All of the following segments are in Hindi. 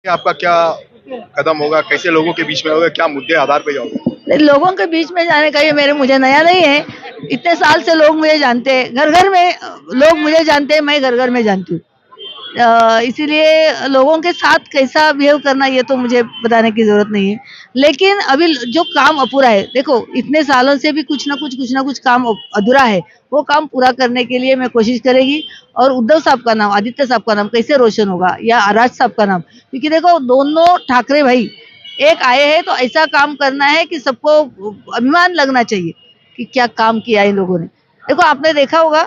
आपका क्या कदम होगा, कैसे लोगों के बीच में होगा, क्या मुद्दे आधार पे जाओगे? लोगों के बीच में जाने का ये मुझे नया नहीं है। इतने साल से लोग मुझे जानते हैं, घर घर में लोग मुझे जानते हैं, मैं घर घर में जानती हूँ। इसीलिए लोगों के साथ कैसा बिहेव करना ये तो मुझे बताने की जरूरत नहीं है। लेकिन अभी जो काम अपूरा है, देखो इतने सालों से भी कुछ ना कुछ काम अधूरा है, वो काम पूरा करने के लिए मैं कोशिश करेगी। और उद्धव साहब का नाम, आदित्य साहब का नाम कैसे रोशन होगा, या राज साहब का नाम, क्योंकि देखो दोनों ठाकरे भाई एक आए हैं, तो ऐसा काम करना है कि सबको अभिमान लगना चाहिए कि क्या काम किया इन लोगों ने। देखो आपने देखा होगा,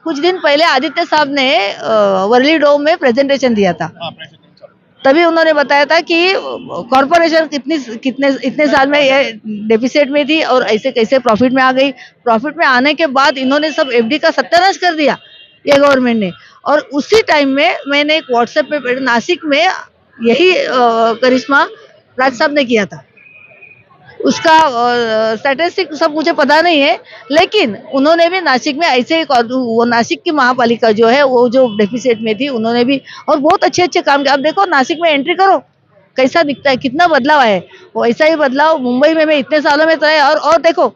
कुछ दिन पहले आदित्य साहब ने वर्ली डोम में प्रेजेंटेशन दिया था। तभी उन्होंने बताया था कि कॉर्पोरेशन कितनी कितने इतने साल में ये डेफिसिट में थी और ऐसे कैसे प्रॉफिट में आ गई। प्रॉफिट में आने के बाद इन्होंने सब एफडी का सत्यानाश कर दिया, ये गवर्नमेंट ने। और उसी टाइम में मैंने एक व्हाट्सएप पे नासिक में यही करिश्मा राज साहब ने किया था। उसका स्टैटिस्टिक सब मुझे पता नहीं है, लेकिन उन्होंने भी नासिक में ऐसे ही वो नासिक की महापालिका जो है वो जो डेफिसिट में थी, उन्होंने भी और बहुत अच्छे अच्छे काम किए। अब देखो नासिक में एंट्री करो, कैसा दिखता है, कितना बदलाव है। वो ऐसा ही बदलाव मुंबई में मैं इतने सालों में तो है। और देखो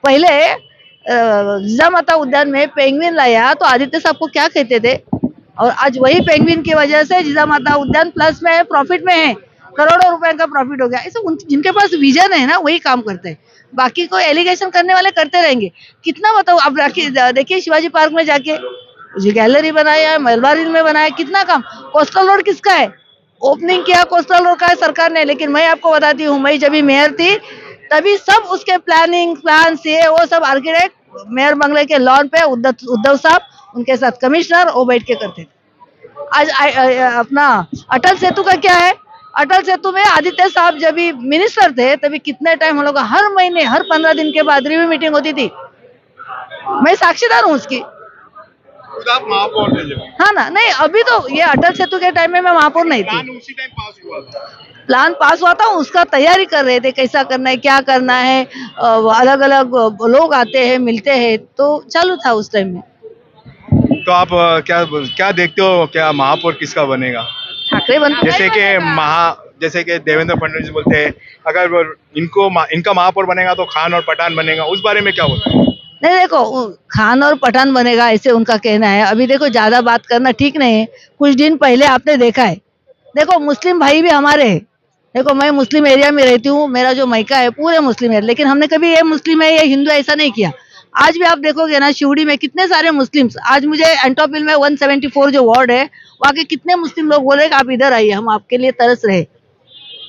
पहले जिजामाता उद्यान में पेंगुइन लाया तो आदित्य साहब को क्या कहते थे, और आज वही पेंगुइन की वजह से जिजामाता उद्यान प्लस में है, प्रॉफिट में है, करोड़ों रुपए का प्रॉफिट हो गया। ऐसे जिनके पास विजन है ना वही काम करते हैं, बाकी कोई एलिगेशन करने वाले करते रहेंगे। कितना बताओ, अब देखिए शिवाजी पार्क में जाके गैलरी बनाया है, मलबार हिल में बनाया, कितना काम। कोस्टल रोड किसका है, ओपनिंग किया कोस्टल रोड का है सरकार ने। लेकिन मैं आपको बताती हूँ, मैं जब भी मेयर थी तभी सब उसके प्लानिंग प्लान से वो सब आर्किटेक्ट मेयर बंगले के लॉन पे उद्धव साहब उनके साथ कमिश्नर वो बैठ के करते थे। आज अपना अटल सेतु का क्या है, अटल सेतु में आदित्य साहब जब भी मिनिस्टर थे तभी कितने टाइम हम लोग हर महीने हर 15 दिन के बाद रिव्यू मीटिंग होती थी। मैं साक्षीदार हूँ उसकी। खुद आप महापौर थे जब हाँ ना, नहीं अभी तो ये अटल सेतु के टाइम में मैं महापौर नहीं थी। उसी टाइम पास हुआ था। प्लान पास हुआ था, उसका तैयारी कर रहे थे, कैसा करना है क्या करना है। अलग अलग लोग आते हैं मिलते हैं, तो चालू था उस टाइम में। तो आप क्या क्या देखते हो, क्या महापौर किसका बनेगा? ठाकरे बनते जैसे कि देवेंद्र फडणवीस बोलते हैं, अगर इनका महापौर बनेगा तो खान और पठान बनेगा, उस बारे में क्या बोलते हैं? नहीं, देखो खान और पठान बनेगा ऐसे उनका कहना है। अभी देखो ज्यादा बात करना ठीक नहीं है। कुछ दिन पहले आपने देखा है, देखो मुस्लिम भाई भी हमारे हैं। देखो मैं मुस्लिम एरिया में रहती हूँ, मेरा जो मायका है पूरे मुस्लिम है, लेकिन हमने कभी ये मुस्लिम है ये हिंदू ऐसा नहीं किया। आज भी आप देखोगे ना शिवड़ी में कितने सारे मुस्लिम्स, आज मुझे एंटोपिल में 174 जो वार्ड है वहाँ के कितने मुस्लिम लोग बोले कि आप इधर आइए, हम आपके लिए तरस रहे।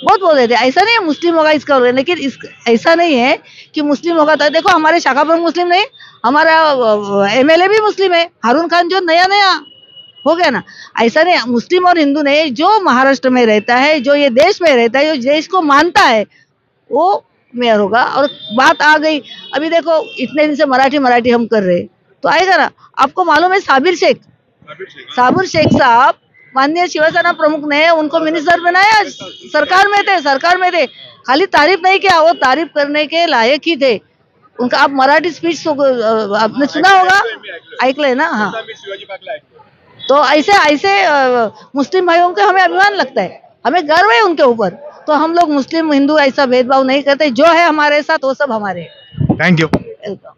बहुत बोल रहे थे, ऐसा नहीं है मुस्लिम होगा इसका हो रहा है, लेकिन ऐसा नहीं है कि मुस्लिम होगा। तो देखो हमारे शाखा प्रमुख मुस्लिम नहीं, हमारा एमएलए भी मुस्लिम है, हारून खान जो नया नया हो गया ना। ऐसा नहीं, मुस्लिम और हिंदू नहीं, जो महाराष्ट्र में रहता है, जो ये देश में रहता है, जो देश को मानता है, वो मेयर होगा। और बात आ गई, अभी देखो इतने दिन से मराठी हम कर रहे, तो आएगा ना। आपको मालूम है साबिर शेख साहब माननीय शिवसेना प्रमुख ने उनको मिनिस्टर बनाया, सरकार में थे, खाली तारीफ नहीं किया, वो तारीफ करने के लायक ही थे। उनका आप मराठी स्पीच आपने सुना होगा, ऐकलंय ना? हाँ, तो ऐसे ऐसे मुस्लिम भाइयों के हमें अभिमान लगता है, हमें गर्व है उनके ऊपर। तो हम लोग मुस्लिम हिंदू ऐसा भेदभाव नहीं करते, जो है हमारे साथ वो सब हमारे। Thank you. वेलकम।